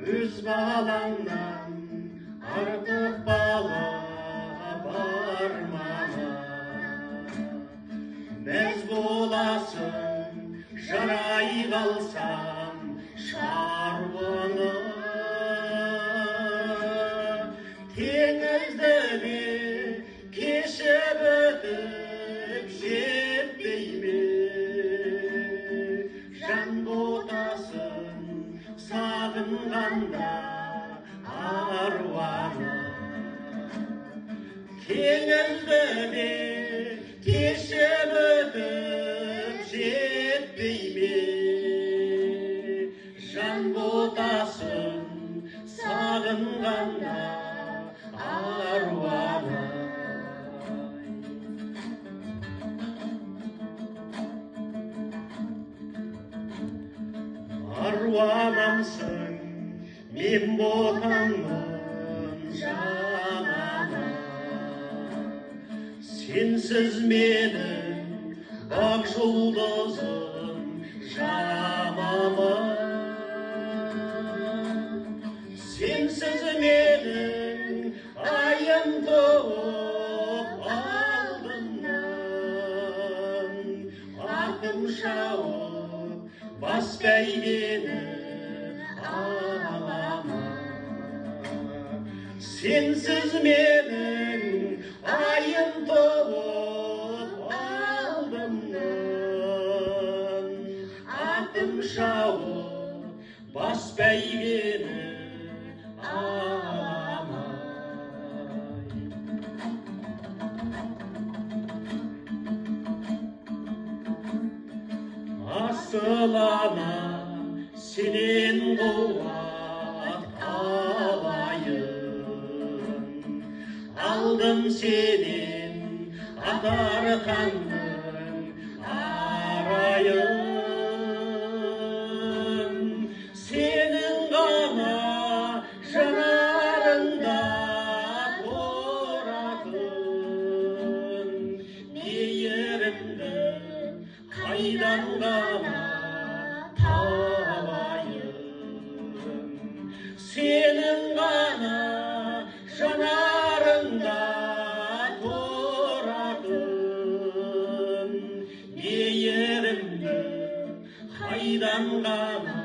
Өз балаңнан артық бала бар мана. Мәз боласың жарай қалсам шаруаны, теңізді де кешіп өтіп жетпей ме? Жан ботасын сағынғанда аруана, теңізді де кешіп өтіп жетпей ме? Жан ботасын сағынғанда аруана. Аруанамсың, мен ботаңмын жанана. Сенсіз менің ақ жұлдызым жанама. Сенсіз менің айым туып алдымнан, атым шауып бас бәйгені алама. Сенсіз менің айым туып алдымнан, атым шауып бас бәйгені алама. Асыл ана, сенен қуат алайын, алдым сенен атар таңның арайын. Сенің ғана жанарыңда тұратын мейірімді қайдан ғана табайын. Сенің ғана жанарыңда тұратын мейірімді қайдан ғана